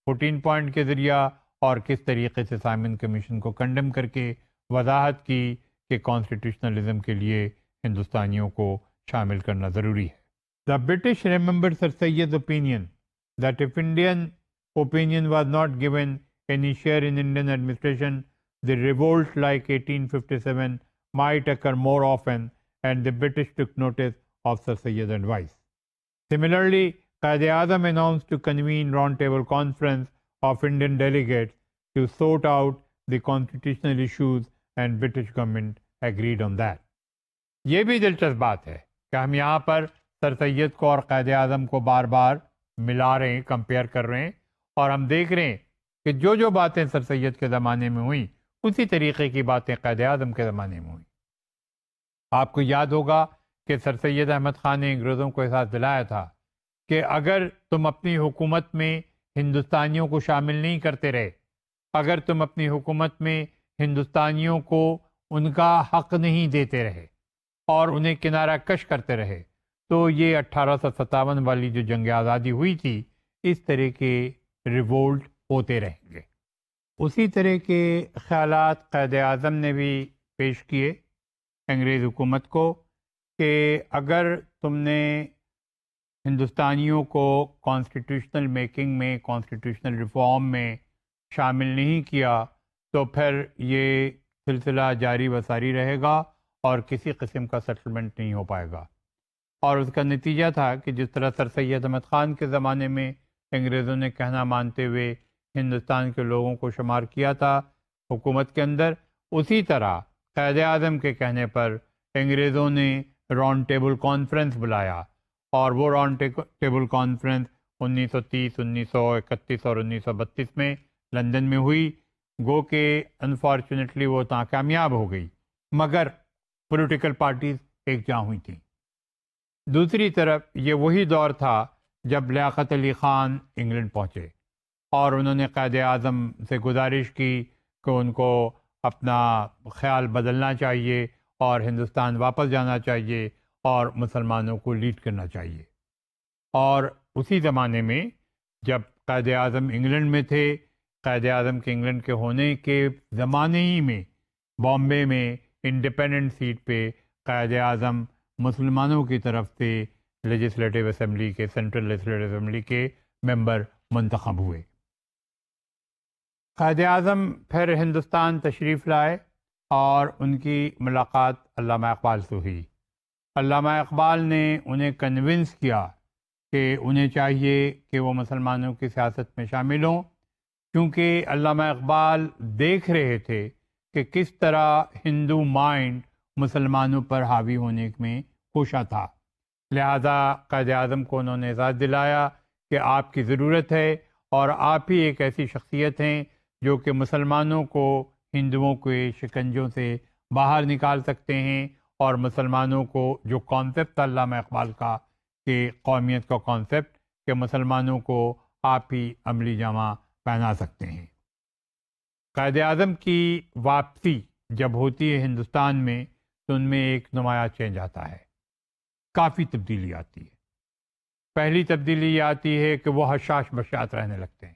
14 پوائنٹ کے ذریعہ، اور کس طریقے سے سائمن کمیشن کو کنڈم کر کے وضاحت کی کہ کانسٹیٹیوشنلزم کے لیے ہندوستانیوں کو شامل کرنا ضروری ہے۔ The British remembered Sir Sayyid's opinion that if Indian opinion was not given any share in Indian administration, the revolt like 1857 might occur more often, and the British took notice of Sir Sayyid's advice. Similarly, Qaid Azam announced to convene roundtable conference of Indian delegates to sort out the constitutional issues, and British government agreed on that. یہ بھی دلچسپ بات ہے کہ ہم یہاں پر سر سید کو اور قائد اعظم کو بار بار ملا رہے ہیں، کمپیئر کر رہے ہیں، اور ہم دیکھ رہے ہیں کہ جو باتیں سر سید کے زمانے میں ہوئیں اسی طریقے کی باتیں قائد اعظم کے زمانے میں ہوئیں۔ آپ کو یاد ہوگا کہ سر سید احمد خان نے انگریزوں کو احساس دلایا تھا کہ اگر تم اپنی حکومت میں ہندوستانیوں کو شامل نہیں کرتے رہے، اگر تم اپنی حکومت میں ہندوستانیوں کو ان کا حق نہیں دیتے رہے اور انہیں کنارہ کش کرتے رہے، تو یہ 1857 والی جو جنگ آزادی ہوئی تھی، اس طرح کے ریوولٹ ہوتے رہیں گے۔ اسی طرح کے خیالات قائد اعظم نے بھی پیش کیے انگریز حکومت کو کہ اگر تم نے ہندوستانیوں کو کانسٹیٹیوشنل میکنگ میں، کانسٹیٹیوشنل ریفارم میں شامل نہیں کیا تو پھر یہ سلسلہ جاری و ساری رہے گا اور کسی قسم کا سیٹلمنٹ نہیں ہو پائے گا۔ اور اس کا نتیجہ تھا کہ جس طرح سر سید احمد خان کے زمانے میں انگریزوں نے کہنا مانتے ہوئے ہندوستان کے لوگوں کو شمار کیا تھا حکومت کے اندر، اسی طرح قائد اعظم کے کہنے پر انگریزوں نے راؤنڈ ٹیبل کانفرنس بلایا، اور وہ راؤنڈ ٹیبل کانفرنس 1930، 1931 اور 1932 میں لندن میں ہوئی۔ گو کہ انفارچونیٹلی وہ ناکامیاب ہو گئی، مگر پولیٹیکل پارٹیز ایک جاں ہوئی تھیں۔ دوسری طرف یہ وہی دور تھا جب لیاقت علی خان انگلینڈ پہنچے اور انہوں نے قائد اعظم سے گزارش کی کہ ان کو اپنا خیال بدلنا چاہیے اور ہندوستان واپس جانا چاہیے اور مسلمانوں کو لیڈ کرنا چاہیے۔ اور اسی زمانے میں جب قائد اعظم انگلینڈ میں تھے، قائد اعظم کے انگلینڈ کے ہونے کے زمانے ہی میں بامبے میں انڈیپینڈنٹ سیٹ پہ قائد اعظم مسلمانوں کی طرف سے لیجسلیٹو اسمبلی کے، سینٹرل لیجسلیٹو اسمبلی کے ممبر منتخب ہوئے۔ قائد اعظم پھر ہندوستان تشریف لائے اور ان کی ملاقات علامہ اقبال سے ہوئی۔ علامہ اقبال نے انہیں کنونس کیا کہ انہیں چاہیے کہ وہ مسلمانوں کی سیاست میں شامل ہوں، کیونکہ علامہ اقبال دیکھ رہے تھے کہ کس طرح ہندو مائنڈ مسلمانوں پر حاوی ہونے میں کوشاں تھا۔ لہذا قائد اعظم کو انہوں نے اعزاز دلایا کہ آپ کی ضرورت ہے اور آپ ہی ایک ایسی شخصیت ہیں جو کہ مسلمانوں کو ہندوؤں کے شکنجوں سے باہر نکال سکتے ہیں، اور مسلمانوں کو جو کانسیپٹ تھا علامہ اقبال کا کہ قومیت کا کانسیپٹ، کہ مسلمانوں کو آپ ہی عملی جامہ پہنا سکتے ہیں۔ قائد اعظم کی واپسی جب ہوتی ہے ہندوستان میں تو ان میں ایک نمایاں چینج آتا ہے، کافی تبدیلی آتی ہے۔ پہلی تبدیلی یہ آتی ہے کہ وہ حشاش بشاش رہنے لگتے ہیں،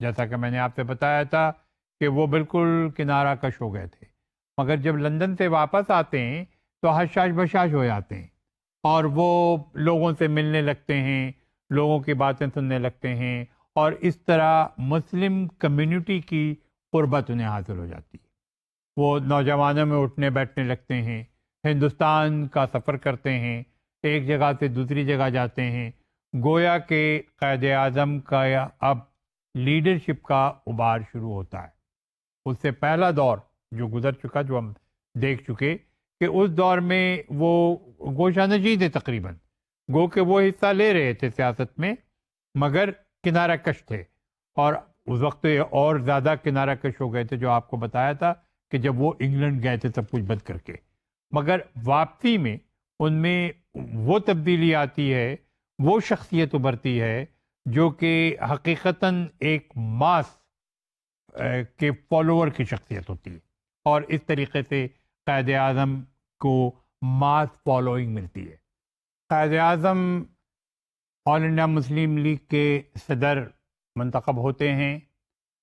جیسا کہ میں نے آپ سے بتایا تھا کہ وہ بالکل کنارہ کش ہو گئے تھے، مگر جب لندن سے واپس آتے ہیں تو حشاش بشاش ہو جاتے ہیں اور وہ لوگوں سے ملنے لگتے ہیں، لوگوں کی باتیں سننے لگتے ہیں، اور اس طرح مسلم کمیونٹی کی قربت انہیں حاصل ہو جاتی ہے۔ وہ نوجوانوں میں اٹھنے بیٹھنے لگتے ہیں، ہندوستان کا سفر کرتے ہیں، ایک جگہ سے دوسری جگہ جاتے ہیں، گویا کہ قائد اعظم کا اب لیڈرشپ کا ابھار شروع ہوتا ہے۔ اس سے پہلا دور جو گزر چکا، جو ہم دیکھ چکے، کہ اس دور میں وہ گوشہ نشین تھے تقریباً، گو کہ وہ حصہ لے رہے تھے سیاست میں مگر کنارہ کش تھے، اور اس وقت اور زیادہ کنارہ کش ہو گئے تھے، جو آپ کو بتایا تھا کہ جب وہ انگلینڈ گئے تھے سب کچھ بند کر کے۔ مگر واپسی میں ان میں وہ تبدیلی آتی ہے، وہ شخصیت ابھرتی ہے جو کہ حقیقتاً ایک ماس کے فالوور کی شخصیت ہوتی ہے، اور اس طریقے سے قائد اعظم کو ماس فالوئنگ ملتی ہے۔ قائد اعظم آل انڈیا مسلم لیگ کے صدر منتخب ہوتے ہیں،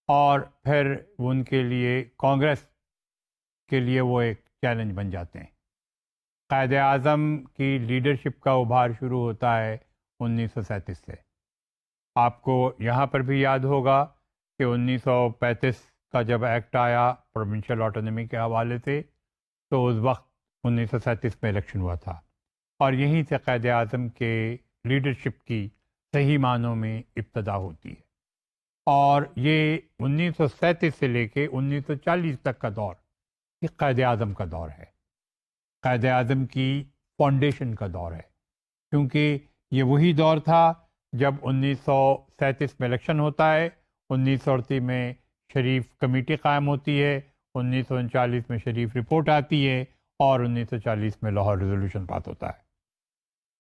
اور پھر ان کے لیے کانگریس کے لیے وہ ایک چیلنج بن جاتے ہیں۔ قائد اعظم کی لیڈرشپ کا ابھار شروع ہوتا ہے 1937 سے۔ آپ کو یہاں پر بھی یاد ہوگا کہ 1935 کا جب ایکٹ آیا پروونشل آٹونومی کے حوالے سے، تو اس وقت 1937 میں الیکشن ہوا تھا، اور یہیں سے قائد اعظم کے لیڈرشپ کی صحیح معنوں میں ابتدا ہوتی ہے۔ اور یہ 1937 سے لے کے 1940 تک کا دور یہ قائد اعظم کا دور ہے، قائد اعظم کی فاؤنڈیشن کا دور ہے، کیونکہ یہ وہی دور تھا جب 1937 میں الیکشن ہوتا ہے، 1938 میں شریف کمیٹی قائم ہوتی ہے، 1939 میں شریف رپورٹ آتی ہے، اور 1940 میں لاہور ریزولوشن پاس ہوتا ہے۔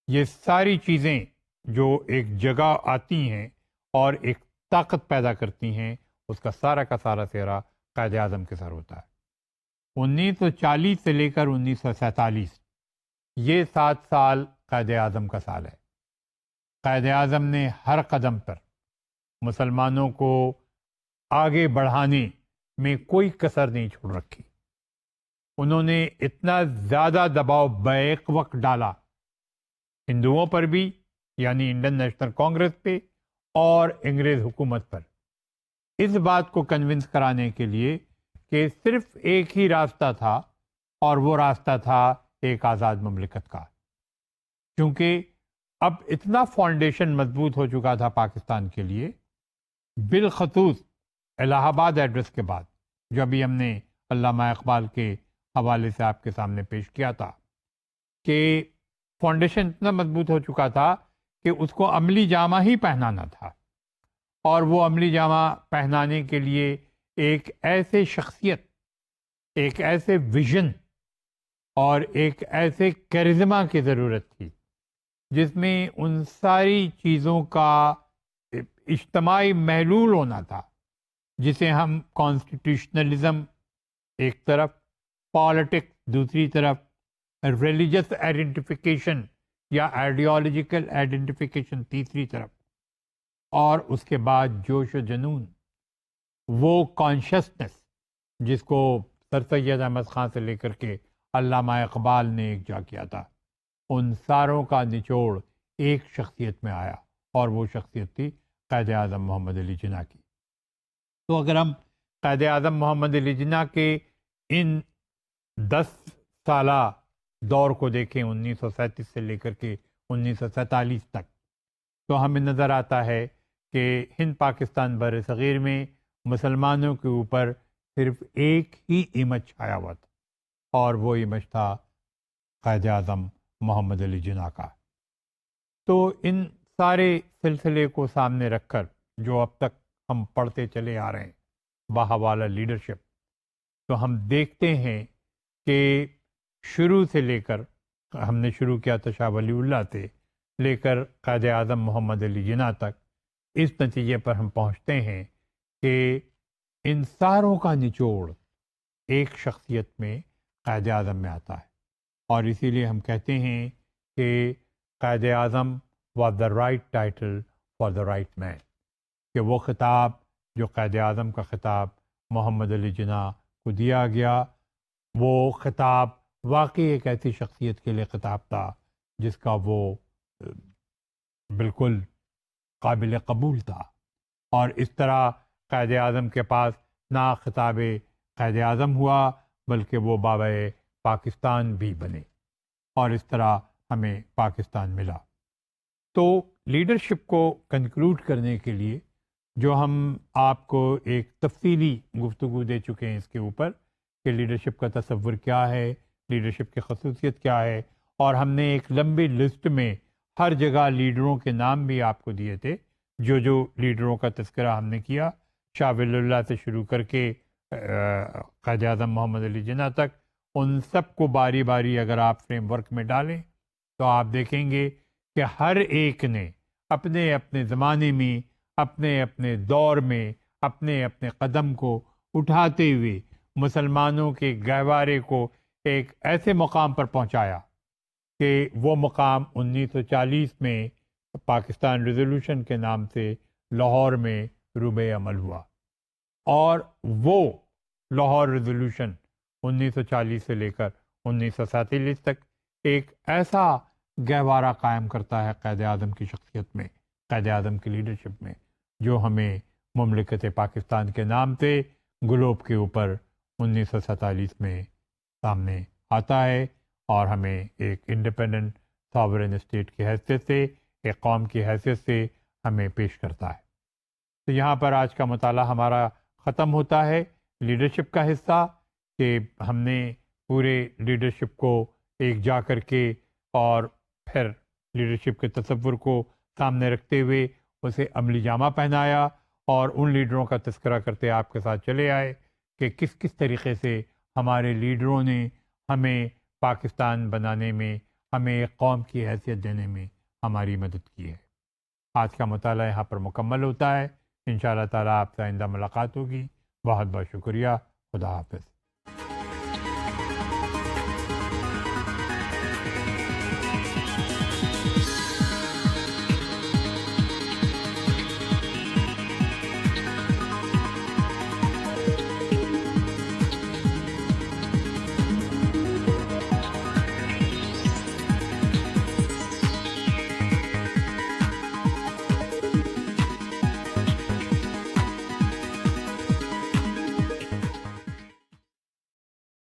یہ ساری چیزیں جو ایک جگہ آتی ہیں اور ایک طاقت پیدا کرتی ہیں، اس کا سارا سہرا قائد اعظم کے سر ہوتا ہے۔ 1940 سے لے کر 1947 یہ 7 سال قائد اعظم کا سال ہے۔ قائد اعظم نے ہر قدم پر مسلمانوں کو آگے بڑھانے میں کوئی کسر نہیں چھوڑ رکھی۔ انہوں نے اتنا زیادہ دباؤ بیک وقت ڈالا ہندوؤں پر بھی، یعنی انڈین نیشنل کانگریس پہ، اور انگریز حکومت پر، اس بات کو کنونس کرانے کے لیے کہ صرف ایک ہی راستہ تھا، اور وہ راستہ تھا ایک آزاد مملکت کا۔ کیونکہ اب اتنا فاؤنڈیشن مضبوط ہو چکا تھا پاکستان کے لیے، بالخصوص الہ آباد ایڈریس کے بعد، جو ابھی ہم نے علامہ اقبال کے حوالے سے آپ کے سامنے پیش کیا تھا، کہ فاؤنڈیشن اتنا مضبوط ہو چکا تھا کہ اس کو عملی جامہ ہی پہنانا تھا، اور وہ عملی جامہ پہنانے کے لیے ایک ایسے شخصیت، ایک ایسے ویژن اور ایک ایسے کیرزما کی ضرورت تھی جس میں ان ساری چیزوں کا اجتماعی محلول ہونا تھا، جسے ہم کانسٹیٹیوشنلزم ایک طرف، پالیٹکس دوسری طرف، ریلیجس آئیڈینٹیفیکیشن یا آئیڈیالوجیکل آئیڈینٹیفیکیشن تیسری طرف، اور اس کے بعد جوش و جنون، وہ کانشسنس جس کو سر سید احمد خان سے لے کر کے علامہ اقبال نے ایک جا کیا تھا، ان ساروں کا نچوڑ ایک شخصیت میں آیا، اور وہ شخصیت تھی قائد اعظم محمد علی جناح کی۔ تو اگر ہم قائد اعظم محمد علی جناح کے ان 10 سالہ دور کو دیکھیں، 1937 سے لے کر کے 1947 تک، تو ہمیں نظر آتا ہے کہ ہند پاکستان بر صغیر میں مسلمانوں کے اوپر صرف ایک ہی امیج چھایا ہوا تھا، اور وہ امیج تھا قائد اعظم محمد علی جناح کا۔ تو ان سارے سلسلے کو سامنے رکھ کر جو اب تک ہم پڑھتے چلے آ رہے ہیں بحوالہ لیڈرشپ، تو ہم دیکھتے ہیں کہ شروع سے لے کر، ہم نے شروع کیا تھا شاہ ولی اللہ سے لے کر قائد اعظم محمد علی جناح تک، اس نتیجے پر ہم پہنچتے ہیں کہ ان ساروں کا نچوڑ ایک شخصیت میں، قائد اعظم میں آتا ہے، اور اسی لیے ہم کہتے ہیں کہ Quaid Azam was the right title for the right man, کہ وہ خطاب جو قائد اعظم کا خطاب محمد علی جناح کو دیا گیا، وہ خطاب واقعی ایک ایسی شخصیت کے لیے خطاب تھا جس کا وہ بالکل قابل قبول تھا، اور اس طرح قائد اعظم کے پاس نہ خطاب قائد اعظم ہوا بلکہ وہ بابا پاکستان بھی بنے، اور اس طرح ہمیں پاکستان ملا۔ تو لیڈرشپ کو کنکلوڈ کرنے کے لیے جو ہم آپ کو ایک تفصیلی گفتگو دے چکے ہیں اس کے اوپر کہ لیڈرشپ کا تصور کیا ہے، لیڈرشپ کی خصوصیت کیا ہے، اور ہم نے ایک لمبی لسٹ میں ہر جگہ لیڈروں کے نام بھی آپ کو دیے تھے، جو لیڈروں کا تذکرہ ہم نے کیا، شاہ ولی اللہ سے شروع کر کے قائد اعظم محمد علی جناح تک، ان سب کو باری باری اگر آپ فریم ورک میں ڈالیں تو آپ دیکھیں گے کہ ہر ایک نے اپنے اپنے زمانے میں، اپنے اپنے دور میں، اپنے اپنے قدم کو اٹھاتے ہوئے مسلمانوں کے گہوارے کو ایک ایسے مقام پر پہنچایا کہ وہ مقام 1940 میں پاکستان ریزولوشن کے نام سے لاہور میں روب عمل ہوا، اور وہ لاہور ریزولوشن 1940 سے لے کر 1947 تک ایک ایسا گہوارہ قائم کرتا ہے قائد اعظم کی شخصیت میں، قائد اعظم کی لیڈرشپ میں، جو ہمیں مملکت پاکستان کے نام سے گلوب کے اوپر 1947 میں سامنے آتا ہے، اور ہمیں ایک انڈیپینڈنٹ ساورن اسٹیٹ کی حیثیت سے، ایک قوم کی حیثیت سے ہمیں پیش کرتا ہے۔ تو یہاں پر آج کا مطالعہ ہمارا ختم ہوتا ہے، لیڈرشپ کا حصہ، کہ ہم نے پورے لیڈرشپ کو ایک جا کر کے اور پھر لیڈرشپ کے تصور کو سامنے رکھتے ہوئے اسے عملی جامہ پہنایا، اور ان لیڈروں کا تذکرہ کرتے آپ کے ساتھ چلے آئے کہ کس کس طریقے سے ہمارے لیڈروں نے ہمیں پاکستان بنانے میں، ہمیں ایک قوم کی حیثیت دینے میں ہماری مدد کی ہے۔ آج کا مطالعہ یہاں پر مکمل ہوتا ہے، انشاءاللہ تعالیٰ آپ سے آئندہ ملاقات ہوگی۔ بہت بہت شکریہ، خدا حافظ۔